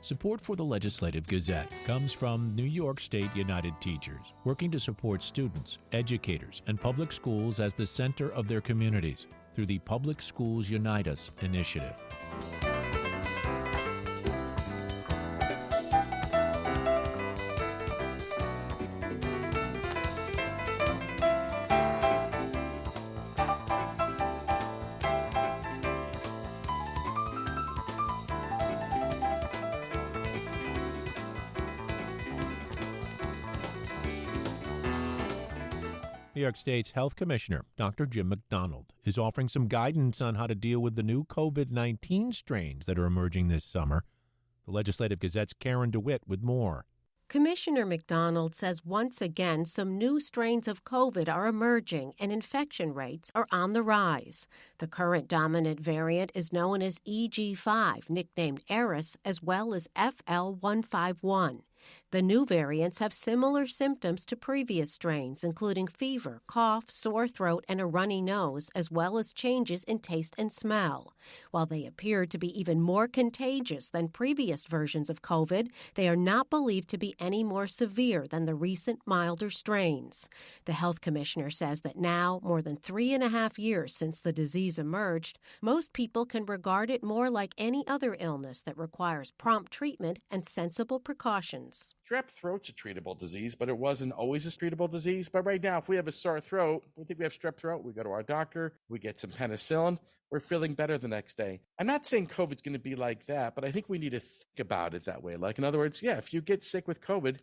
Support for the Legislative Gazette comes from New York State United Teachers, working to support students, educators, and public schools as the center of their communities through the Public Schools Unite Us initiative. New York State's Health Commissioner, Dr. Jim McDonald, is offering some guidance on how to deal with the new COVID-19 strains that are emerging this summer. The Legislative Gazette's Karen DeWitt with more. Commissioner McDonald says once again some new strains of COVID are emerging and infection rates are on the rise. The current dominant variant is known as EG5, nicknamed Eris, as well as FL151. The new variants have similar symptoms to previous strains, including fever, cough, sore throat, and a runny nose, as well as changes in taste and smell. While they appear to be even more contagious than previous versions of COVID, they are not believed to be any more severe than the recent milder strains. The health commissioner says that now, more than 3.5 years since the disease emerged, most people can regard it more like any other illness that requires prompt treatment and sensible precautions. Strep throat's a treatable disease, but it wasn't always a treatable disease. But right now, if we have a sore throat, we think we have strep throat, we go to our doctor, we get some penicillin, we're feeling better the next day. I'm not saying COVID's going to be like that, but I think we need to think about it that way. Like, in other words, yeah, if you get sick with COVID,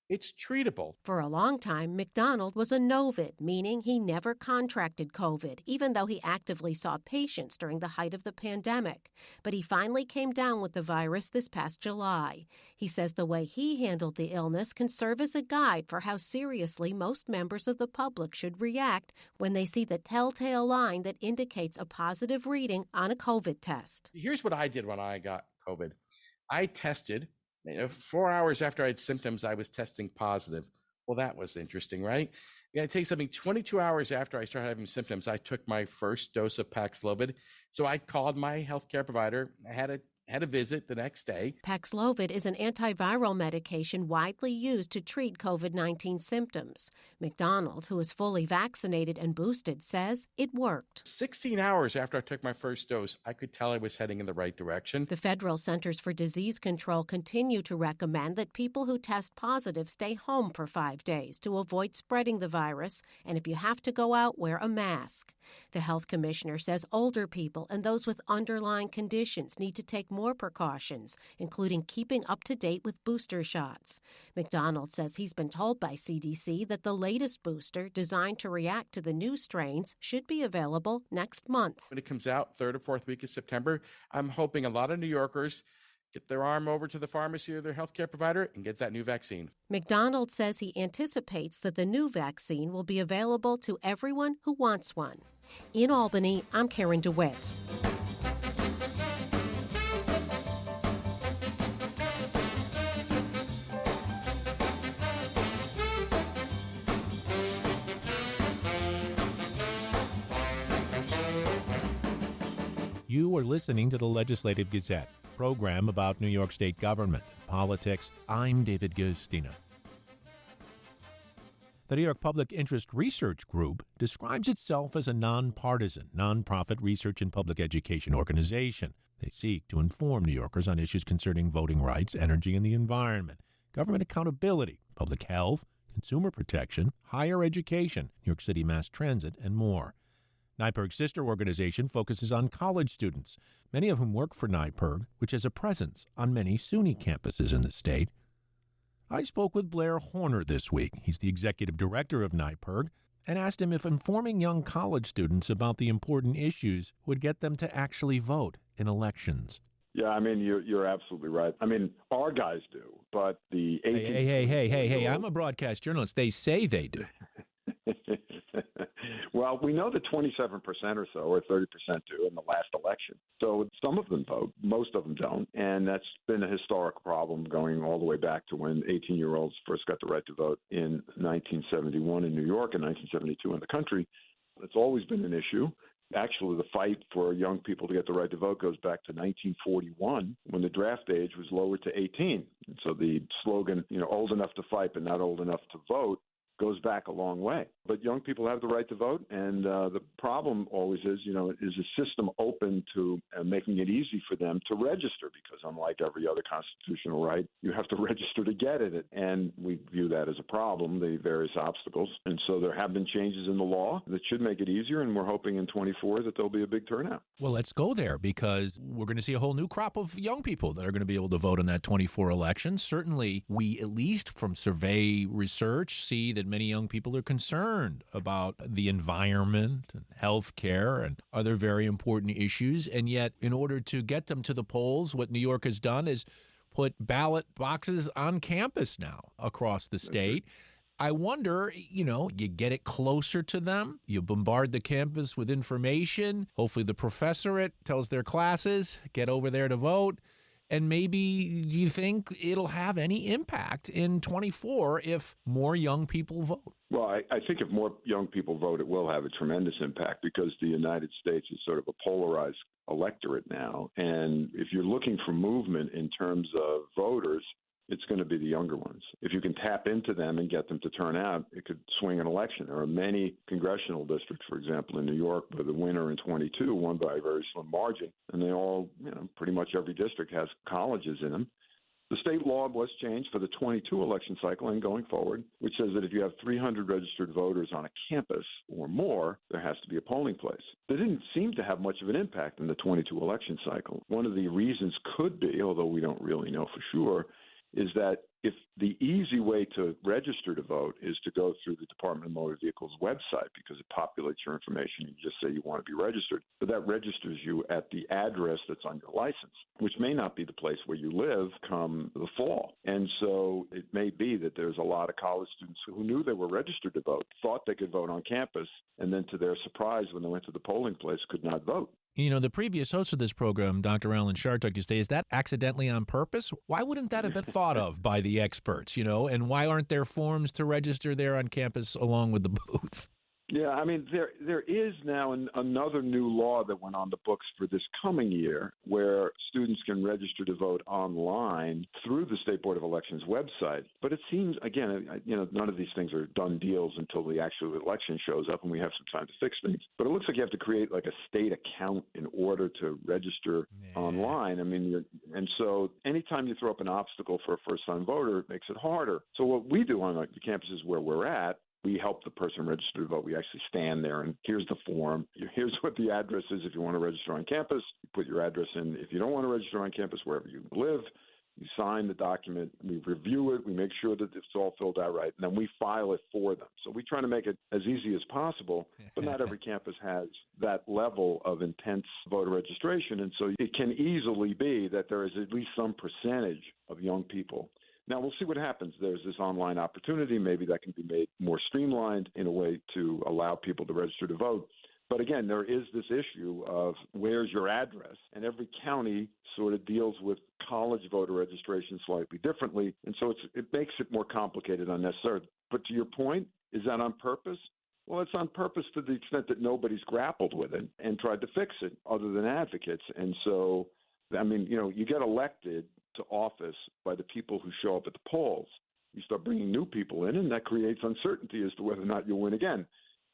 it's treatable. For a long time, McDonald was a novid, meaning he never contracted COVID, even though he actively saw patients during the height of the pandemic. But he finally came down with the virus this past July. He says the way he handled the illness can serve as a guide for how seriously most members of the public should react when they see the telltale line that indicates a positive reading on a COVID test. Here's what I did when I got COVID. I tested. 4 hours after I had symptoms, I was testing positive. Well, that was interesting, right? Yeah, it takes something 22 hours after I started having symptoms. I took my first dose of Paxlovid. So I called my healthcare provider. I had a visit the next day. Paxlovid is an antiviral medication widely used to treat COVID-19 symptoms. McDonald, who is fully vaccinated and boosted, says it worked. 16 hours after I took my first dose, I could tell I was heading in the right direction. The Federal Centers for Disease Control continue to recommend that people who test positive stay home for 5 days to avoid spreading the virus, and if you have to go out, wear a mask. The health commissioner says older people and those with underlying conditions need to take more precautions, including keeping up to date with booster shots. McDonald says he's been told by CDC that the latest booster, designed to react to the new strains, should be available next month. When it comes out, 3rd or 4th week of September, I'm hoping a lot of New Yorkers get their arm over to the pharmacy or their healthcare provider and get that new vaccine. McDonald says he anticipates that the new vaccine will be available to everyone who wants one. In Albany, I'm Karen DeWitt. You are listening to the Legislative Gazette, program about New York State government, politics. I'm David Guistina. The New York Public Interest Research Group describes itself as a nonpartisan, nonprofit research and public education organization. They seek to inform New Yorkers on issues concerning voting rights, energy and the environment, government accountability, public health, consumer protection, higher education, New York City mass transit, and more. NYPIRG's sister organization focuses on college students, many of whom work for NYPIRG, which has a presence on many SUNY campuses in the state. I spoke with Blair Horner this week. He's the executive director of NYPIRG, and asked him if informing young college students about the important issues would get them to actually vote in elections. Yeah, I mean, you're absolutely right. I mean, our guys do, but the 18... Hey, I'm a broadcast journalist. They say they do. Well, we know that 27% or so, or 30% do in the last election. So some of them vote, most of them don't. And that's been a historic problem going all the way back to when 18-year-olds first got the right to vote in 1971 in New York and 1972 in the country. It's always been an issue. Actually, the fight for young people to get the right to vote goes back to 1941 when the draft age was lowered to 18. And so the slogan, old enough to fight but not old enough to vote, goes back a long way. But young people have the right to vote, and the problem always is a system open to making it easy for them to register? Because unlike every other constitutional right, you have to register to get it, and we view that as a problem, the various obstacles. And so there have been changes in the law that should make it easier, and we're hoping in 24 that there'll be a big turnout. Well, let's go there, because we're going to see a whole new crop of young people that are going to be able to vote in that 24 election. Certainly, we, at least from survey research, see that many young people are concerned about the environment and health care and other very important issues. And yet, in order to get them to the polls, what New York has done is put ballot boxes on campus now across the state. I wonder, you get it closer to them. You bombard the campus with information. Hopefully the professorate tells their classes, get over there to vote. And maybe you think it'll have any impact in 24 if more young people vote? Well, I think if more young people vote, it will have a tremendous impact, because the United States is sort of a polarized electorate now. And if you're looking for movement in terms of voters, it's going to be the younger ones. If you can tap into them and get them to turn out, it could swing an election. There are many congressional districts, for example, in New York, where the winner in 22 won by a very slim margin, and they all, pretty much every district has colleges in them. The state law was changed for the 22 election cycle and going forward, which says that if you have 300 registered voters on a campus or more, there has to be a polling place. They didn't seem to have much of an impact in the 22 election cycle. One of the reasons could be, although we don't really know for sure, is that if the easy way to register to vote is to go through the Department of Motor Vehicles website, because it populates your information, you just say you want to be registered, but that registers you at the address that's on your license, which may not be the place where you live come the fall. And so it may be that there's a lot of college students who knew they were registered to vote, thought they could vote on campus, and then to their surprise, when they went to the polling place, could not vote. The previous host of this program, Dr. Alan Shartuk, used to say, is that accidentally on purpose? Why wouldn't that have been thought of by the experts, and why aren't there forms to register there on campus along with the booth? Yeah, I mean, there is now another new law that went on the books for this coming year, where students can register to vote online through the State Board of Elections website. But it seems, again, none of these things are done deals until the actual election shows up and we have some time to fix things. But it looks like you have to create like a state account in order to register online. I mean, and so anytime you throw up an obstacle for a first-time voter, it makes it harder. So what we do on the campuses where we're at, we help the person register to vote. We actually stand there, and here's the form. Here's what the address is if you want to register on campus. You put your address in. If you don't want to register on campus, wherever you live, you sign the document. We review it. We make sure that it's all filled out right, and then we file it for them. So we try to make it as easy as possible, but not every campus has that level of intense voter registration, and so it can easily be that there is at least some percentage of young people. Now, we'll see what happens. There's this online opportunity. Maybe that can be made more streamlined in a way to allow people to register to vote. But again, there is this issue of where's your address? And every county sort of deals with college voter registration slightly differently. And so it makes it more complicated unnecessarily. But to your point, is that on purpose? Well, it's on purpose to the extent that nobody's grappled with it and tried to fix it other than advocates. And so, I mean, you get elected to office by the people who show up at the polls. You start bringing new people in, and that creates uncertainty as to whether or not you'll win again.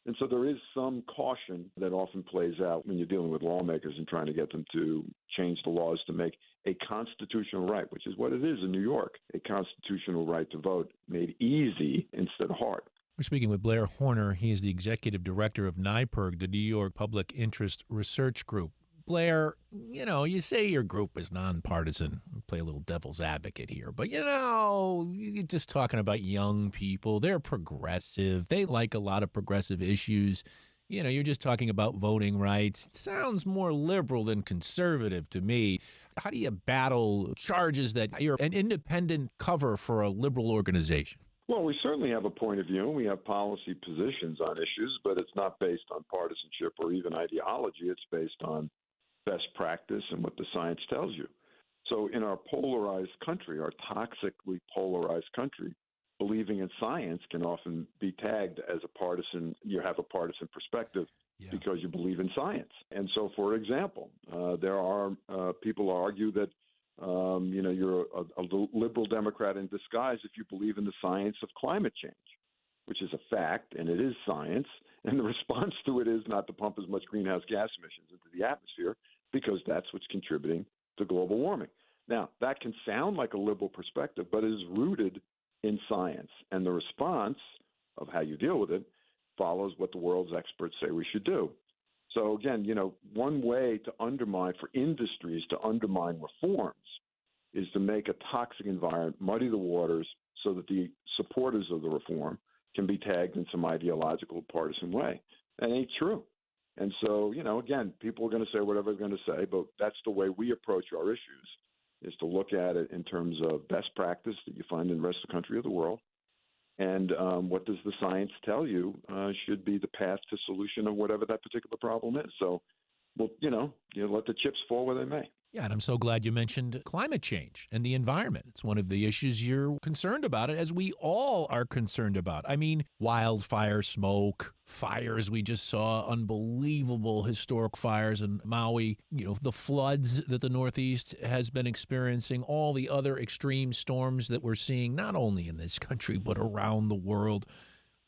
And so there is some caution that often plays out when you're dealing with lawmakers and trying to get them to change the laws to make a constitutional right, which is what it is in New York, a constitutional right to vote made easy instead of hard. We're speaking with Blair Horner. He is the executive director of NYPIRG, the New York Public Interest Research Group. Blair, you say your group is nonpartisan. Play a little devil's advocate here. But, you're just talking about young people. They're progressive. They like a lot of progressive issues. You're just talking about voting rights. It sounds more liberal than conservative to me. How do you battle charges that you're an independent cover for a liberal organization? Well, we certainly have a point of view. We have policy positions on issues, but it's not based on partisanship or even ideology. It's based on best practice and what the science tells you. So in our polarized country, our toxically polarized country, believing in science can often be tagged as a partisan. You have a partisan perspective because because you believe in science. And so, for example, there are people argue that you're a liberal Democrat in disguise if you believe in the science of climate change, which is a fact, and it is science. And the response to it is not to pump as much greenhouse gas emissions into the atmosphere, because that's what's contributing to global warming. Now, that can sound like a liberal perspective, but it is rooted in science. And the response of how you deal with it follows what the world's experts say we should do. So again, one way to undermine, for industries to undermine reforms, is to make a toxic environment, muddy the waters, so that the supporters of the reform can be tagged in some ideological, partisan way. That ain't true. And so, again, people are going to say whatever they're going to say, but that's the way we approach our issues, is to look at it in terms of best practice that you find in the rest of the country or the world. And what does the science tell you should be the path to solution of whatever that particular problem is. So, well, you let the chips fall where they may. Yeah, and I'm so glad you mentioned climate change and the environment. It's one of the issues you're concerned about, as we all are concerned about. I mean, wildfire smoke, fires we just saw, unbelievable historic fires in Maui, the floods that the Northeast has been experiencing, all the other extreme storms that we're seeing, not only in this country, but around the world.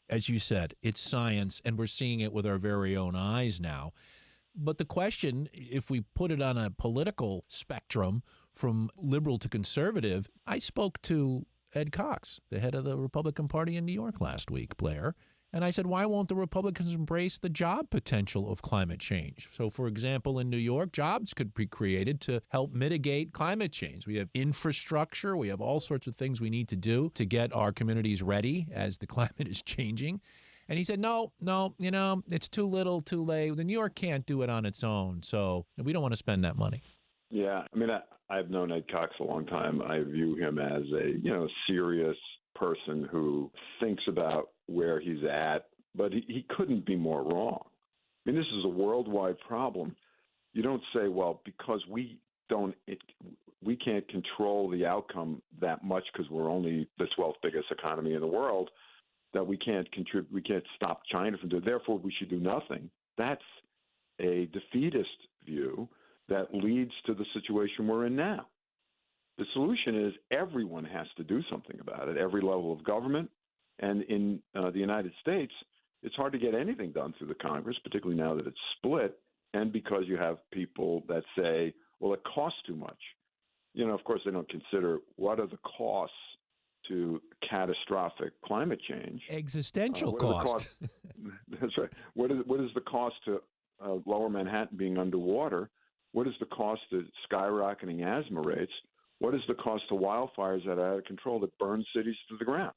As you said, it's science, and we're seeing it with our very own eyes now. But the question, if we put it on a political spectrum from liberal to conservative, I spoke to Ed Cox, the head of the Republican Party in New York last week, Blair, and I said, why won't the Republicans embrace the job potential of climate change? So, for example, in New York, jobs could be created to help mitigate climate change. We have infrastructure. We have all sorts of things we need to do to get our communities ready as the climate is changing. And he said, no, it's too little, too late. The New York can't do it on its own, so we don't want to spend that money. Yeah, I mean, I've known Ed Cox a long time. I view him as a, serious person who thinks about where he's at, but he couldn't be more wrong. I mean, this is a worldwide problem. You don't say, well, because we can't control the outcome that much because we're only the 12th biggest economy in the world, that we can't contribute, we can't stop China from doing it, therefore we should do nothing. That's a defeatist view that leads to the situation we're in now. The solution is everyone has to do something about it, every level of government. And in the United States, it's hard to get anything done through the Congress, particularly now that it's split, and because you have people that say, well, it costs too much. Of course, they don't consider what are the costs to catastrophic climate change. Existential cost. That's right. What is the cost to lower Manhattan being underwater? What is the cost to skyrocketing asthma rates? What is the cost to wildfires that are out of control that burn cities to the ground?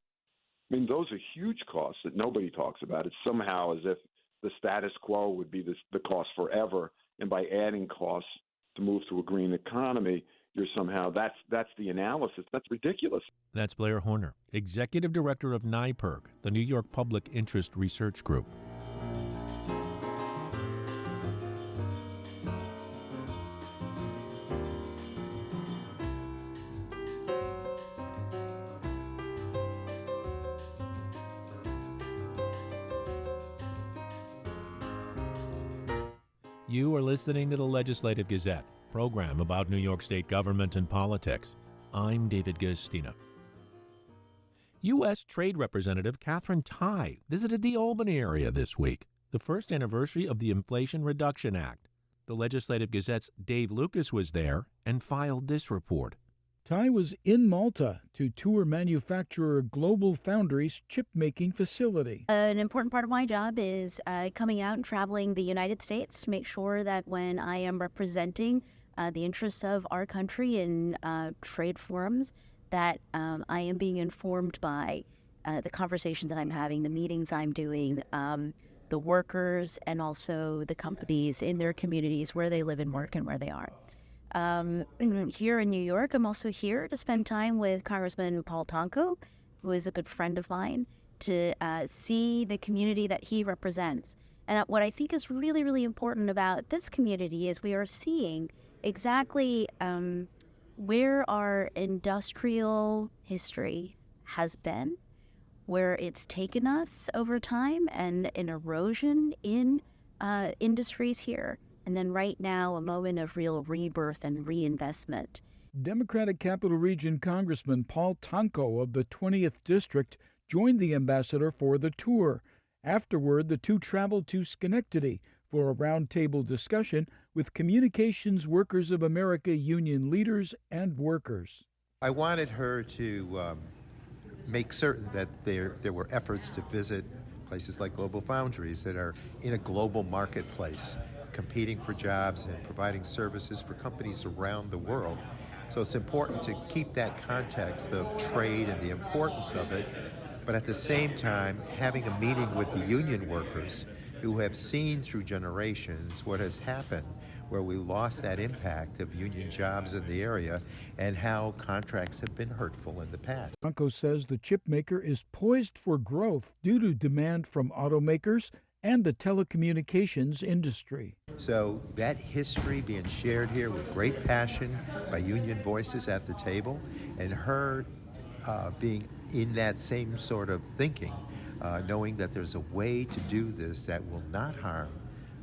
I mean, those are huge costs that nobody talks about. It's somehow as if the status quo would be the cost forever, and by adding costs to move to a green economy, you're somehow, that's the analysis. That's ridiculous. That's Blair Horner, Executive Director of NYPIRG, the New York Public Interest Research Group. You are listening to the Legislative Gazette, program about New York State government and politics. I'm David Guistina. U.S. Trade Representative Katherine Tai visited the Albany area this week, the first anniversary of the Inflation Reduction Act. The Legislative Gazette's Dave Lucas was there and filed this report. Tai was in Malta to tour manufacturer Global Foundries chip-making facility. An important part of my job is coming out and traveling the United States to make sure that when I am representing the interests of our country in trade forums, that I am being informed by the conversations that I'm having, the meetings I'm doing, the workers, and also the companies in their communities where they live and work and where they are. Here in New York, I'm also here to spend time with Congressman Paul Tonko, who is a good friend of mine, to see the community that he represents. And what I think is really, really important about this community is we are seeing exactly where our industrial history has been, where it's taken us over time, and an erosion in industries here. And then right now, a moment of real rebirth and reinvestment. Democratic Capital Region Congressman Paul Tonko of the 20th District joined the ambassador for the tour. Afterward, the two traveled to Schenectady for a roundtable discussion with Communications Workers of America union leaders and workers. I wanted her to make certain that there were efforts to visit places like Global Foundries that are in a global marketplace, competing for jobs and providing services for companies around the world. So it's important to keep that context of trade and the importance of it, but at the same time having a meeting with the union workers who have seen through generations what has happened, where we lost that impact of union jobs in the area and how contracts have been hurtful in the past. Tonko says the chip maker is poised for growth due to demand from automakers and the telecommunications industry. So that history being shared here with great passion by union voices at the table, and her being in that same sort of thinking, knowing that there's a way to do this that will not harm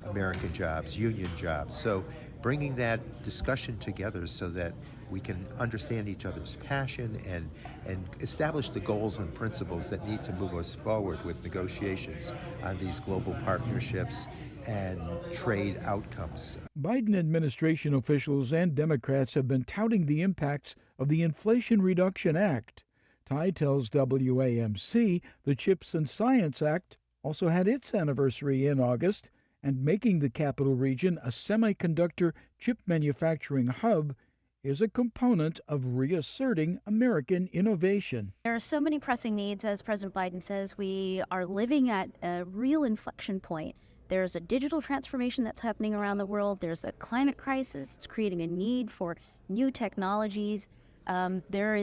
American jobs, union jobs. So bringing that discussion together so that we can understand each other's passion and establish the goals and principles that need to move us forward with negotiations on these global partnerships and trade outcomes. Biden administration officials and Democrats have been touting the impacts of the Inflation Reduction Act. Ty tells WAMC the CHIPS and Science Act also had its anniversary in August, and making the capital region a semiconductor chip manufacturing hub is a component of reasserting American innovation. There are so many pressing needs, as President Biden says. We are living at a real inflection point. There's a digital transformation that's happening around the world. There's a climate crisis. It's creating a need for new technologies. There are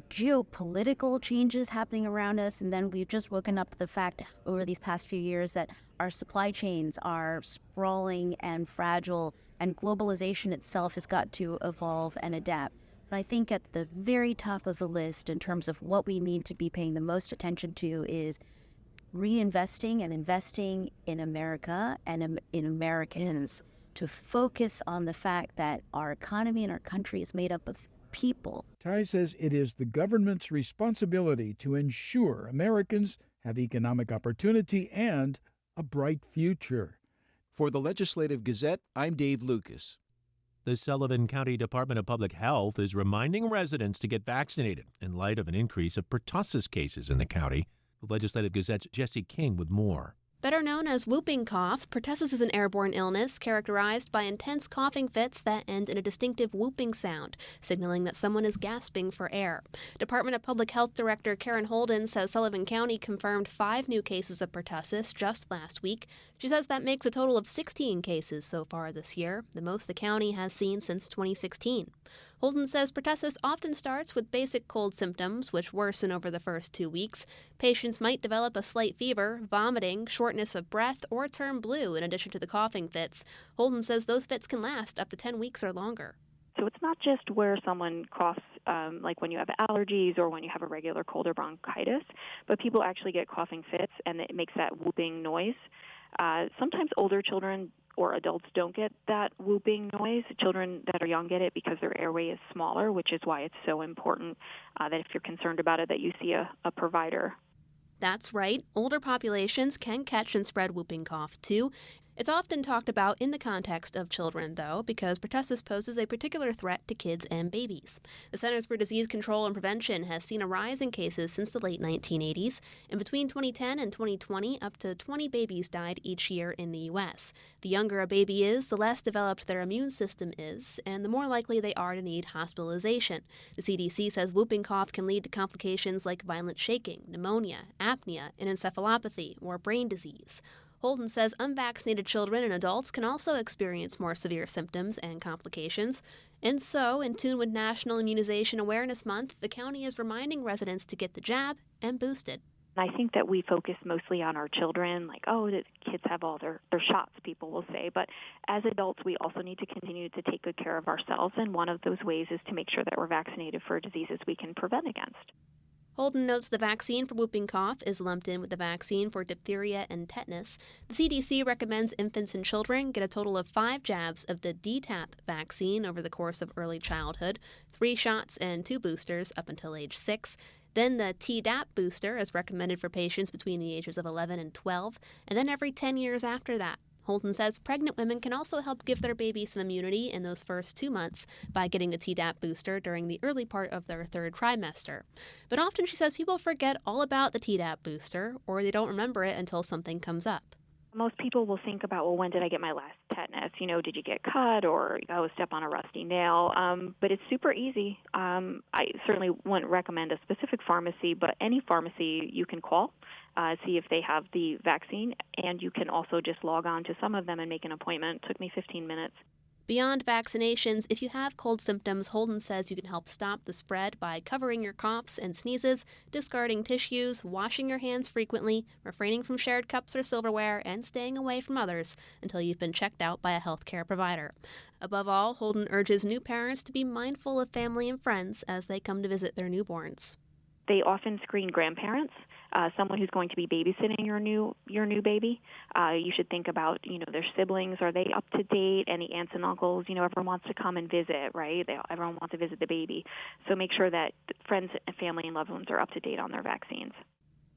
geopolitical changes happening around us, and then we've just woken up to the fact over these past few years that our supply chains are sprawling and fragile, and globalization itself has got to evolve and adapt. But I think at the very top of the list in terms of what we need to be paying the most attention to is reinvesting and investing in America and in Americans, to focus on the fact that our economy and our country is made up of people. Ty says it is the government's responsibility to ensure Americans have economic opportunity and a bright future. For the Legislative Gazette, I'm Dave Lucas. The Sullivan County Department of Public Health is reminding residents to get vaccinated in light of an increase of pertussis cases in the county. The Legislative Gazette's Jesse King with more. Better known as whooping cough, pertussis is an airborne illness characterized by intense coughing fits that end in a distinctive whooping sound, signaling that someone is gasping for air. Department of Public Health Director Karen Holden says Sullivan County confirmed 5 new cases of pertussis just last week. She says that makes a total of 16 cases so far this year, the most the county has seen since 2016. Holden says pertussis often starts with basic cold symptoms, which worsen over the first 2 weeks. Patients might develop a slight fever, vomiting, shortness of breath, or turn blue in addition to the coughing fits. Holden says those fits can last up to 10 weeks or longer. So it's not just where someone coughs, like when you have allergies or when you have a regular cold or bronchitis, but people actually get coughing fits, and it makes that whooping noise. Sometimes older children or adults don't get that whooping noise. Children that are young get it because their airway is smaller, which is why it's so important that if you're concerned about it, that you see a provider. That's right. Older populations can catch and spread whooping cough, too. It's often talked about in the context of children, though, because pertussis poses a particular threat to kids and babies. The Centers for Disease Control and Prevention has seen a rise in cases since the late 1980s, and between 2010 and 2020, up to 20 babies died each year in the U.S. The younger a baby is, the less developed their immune system is, and the more likely they are to need hospitalization. The CDC says whooping cough can lead to complications like violent shaking, pneumonia, apnea, and encephalopathy, or brain disease. Holden says unvaccinated children and adults can also experience more severe symptoms and complications. And so, in tune with National Immunization Awareness Month, the county is reminding residents to get the jab and boosted. I think that we focus mostly on our children, like, oh, the kids have all their shots, people will say. But as adults, we also need to continue to take good care of ourselves, and one of those ways is to make sure that we're vaccinated for diseases we can prevent against. Holden notes the vaccine for whooping cough is lumped in with the vaccine for diphtheria and tetanus. The CDC recommends infants and children get a total of 5 jabs of the DTaP vaccine over the course of early childhood, 3 shots and 2 boosters up until age 6. Then the Tdap booster is recommended for patients between the ages of 11 and 12, and then every 10 years after that. Holden says pregnant women can also help give their baby some immunity in those first 2 months by getting the Tdap booster during the early part of their 3rd trimester. But often, she says, people forget all about the Tdap booster, or they don't remember it until something comes up. Most people will think about, well, when did I get my last tetanus? Did you get cut or step on a rusty nail? But it's super easy. I certainly wouldn't recommend a specific pharmacy, but any pharmacy you can call, see if they have the vaccine, and you can also just log on to some of them and make an appointment. It took me 15 minutes. Beyond vaccinations, if you have cold symptoms, Holden says you can help stop the spread by covering your coughs and sneezes, discarding tissues, washing your hands frequently, refraining from shared cups or silverware, and staying away from others until you've been checked out by a healthcare provider. Above all, Holden urges new parents to be mindful of family and friends as they come to visit their newborns. They often screen grandparents, someone who's going to be babysitting your new baby. You should think about, their siblings. Are they up to date? Any aunts and uncles? Everyone wants to come and visit, right? Everyone wants to visit the baby. So make sure that friends and family and loved ones are up to date on their vaccines.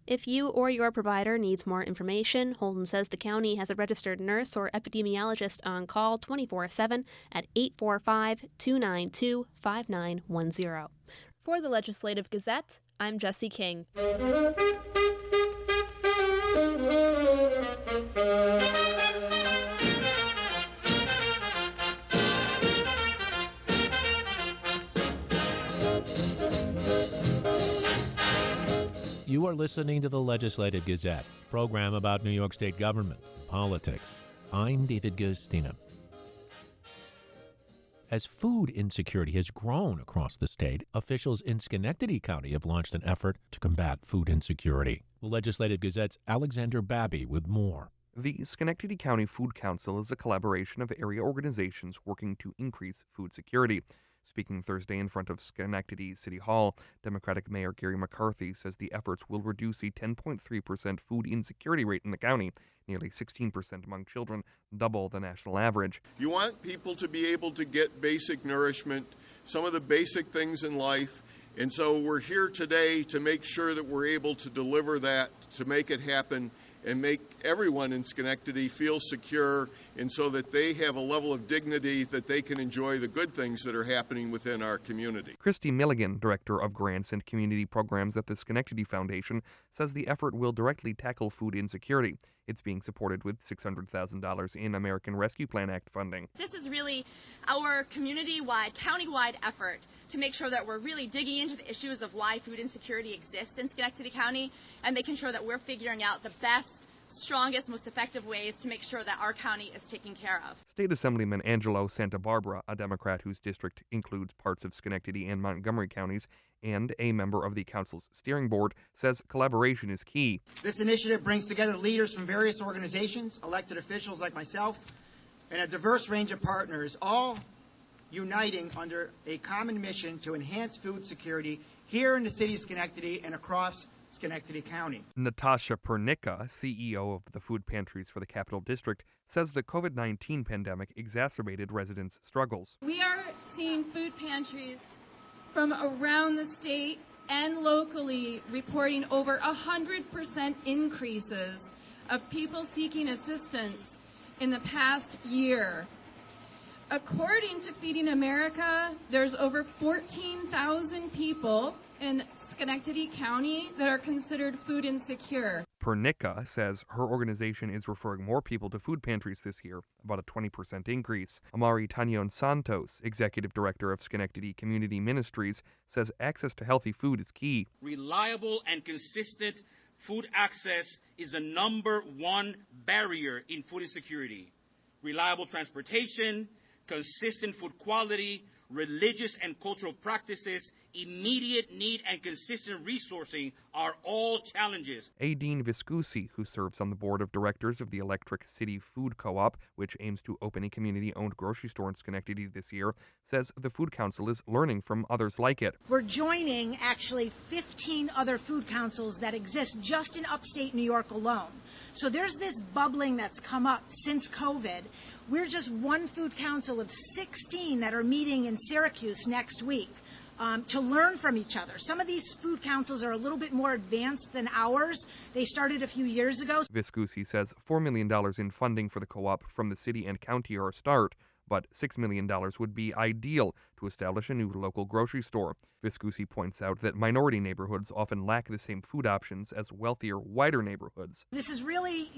If you or your provider needs more information, Holden says the county has a registered nurse or epidemiologist on call 24/7 at 845-292-5910. For the Legislative Gazette, I'm Jesse King. You are listening to the Legislative Gazette, program about New York State government, politics. I'm David Gustina. As food insecurity has grown across the state, officials in Schenectady County have launched an effort to combat food insecurity. The Legislative Gazette's Alexander Babby with more. The Schenectady County Food Council is a collaboration of area organizations working to increase food security. Speaking Thursday in front of Schenectady City Hall, Democratic Mayor Gary McCarthy says the efforts will reduce a 10.3% food insecurity rate in the county, nearly 16% among children, double the national average. You want people to be able to get basic nourishment, some of the basic things in life, and so we're here today to make sure that we're able to deliver that, to make it happen, and make everyone in Schenectady feel secure, and so that they have a level of dignity that they can enjoy the good things that are happening within our community. Christy Milligan, Director of Grants and Community Programs at the Schenectady Foundation, says the effort will directly tackle food insecurity. It's being supported with $600,000 in American Rescue Plan Act funding. This is really our community-wide, county-wide effort to make sure that we're really digging into the issues of why food insecurity exists in Schenectady County and making sure that we're figuring out the best, strongest, most effective ways to make sure that our county is taken care of. State Assemblyman Angelo Santa Barbara, a Democrat whose district includes parts of Schenectady and Montgomery counties, and a member of the council's steering board, says collaboration is key. This initiative brings together leaders from various organizations, elected officials like myself, and a diverse range of partners, all uniting under a common mission to enhance food security here in the city of Schenectady and across Schenectady County. Natasha Pernicka, CEO of the food pantries for the Capital District, says the COVID-19 pandemic exacerbated residents' struggles. We are seeing food pantries from around the state and locally reporting over 100% increases of people seeking assistance in the past year. According to Feeding America, there's over 14,000 people in Schenectady County that are considered food insecure. Pernicka says her organization is referring more people to food pantries this year, about a 20% increase. Amari Tanyon Santos, executive director of Schenectady Community Ministries, says access to healthy food is key. Reliable and consistent food access is the number one barrier in food insecurity. Reliable transportation, consistent food quality, religious and cultural practices, immediate need and consistent resourcing are all challenges. Aideen Viscusi, who serves on the board of directors of the Electric City Food Co-op, which aims to open a community-owned grocery store in Schenectady this year, says the Food Council is learning from others like it. We're joining actually 15 other food councils that exist just in upstate New York alone. So there's this bubbling that's come up since COVID. We're just one food council of 16 that are meeting in Syracuse next week to learn from each other. Some of these food councils are a little bit more advanced than ours. They started a few years ago. Viscusi says $4 million in funding for the co-op from the city and county are a start, but $6 million would be ideal to establish a new local grocery store. Viscusi points out that minority neighborhoods often lack the same food options as wealthier, wider neighborhoods. This is really,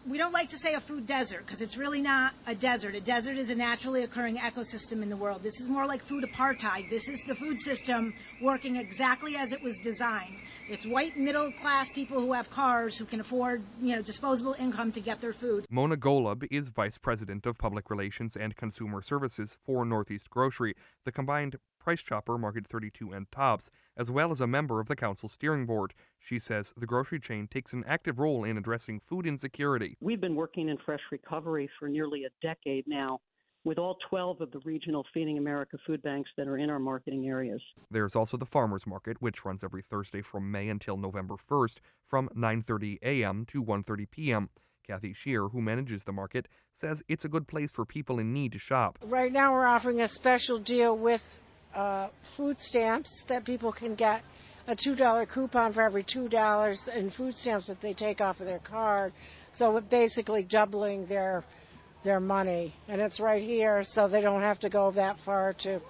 we don't like to say a food desert because it's really not a desert. A desert is a naturally occurring ecosystem in the world. This is more like food apartheid. This is the food system working exactly as it was designed. It's white middle class people who have cars who can afford, disposable income to get their food. Mona Golub is Vice President of Public Relations and Consumer Services for Northeast Grocery, the combined price chopper Market 32 and Tops, as well as a member of the council steering board. She says the grocery chain takes an active role in addressing food insecurity. We've been working in fresh recovery for nearly a decade now with all 12 of the regional Feeding America food banks that are in our marketing areas. There's also the Farmers Market, which runs every Thursday from May until November 1st from 9:30 a.m. to 1:30 p.m. Kathy Shear, who manages the market, says it's a good place for people in need to shop. Right now we're offering a special deal with food stamps that people can get a $2 coupon for every $2 in food stamps that they take off of their card. So it's basically doubling their money. And it's right here, so they don't have to go that far to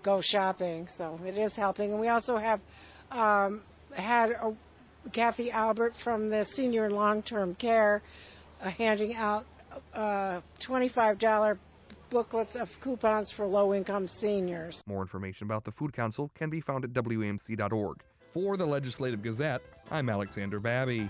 go shopping. So it is helping. And we also have had Kathy Albert from the Senior and Long-Term Care handing out $25 booklets of coupons for low-income seniors. More information about the Food Council can be found at WAMC.org. For the Legislative Gazette, I'm Alexander Babby.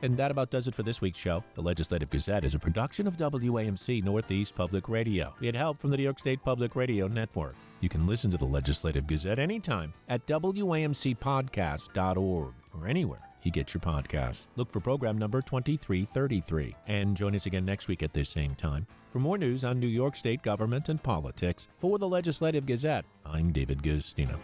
And that about does it for this week's show. The Legislative Gazette is a production of WAMC Northeast Public Radio. We had help from the New York State Public Radio Network. You can listen to the Legislative Gazette anytime at WAMCpodcast.org or anywhere you get your podcasts. Look for program number 2333. And join us again next week at this same time for more news on New York State government and politics. For the Legislative Gazette, I'm David Gustino.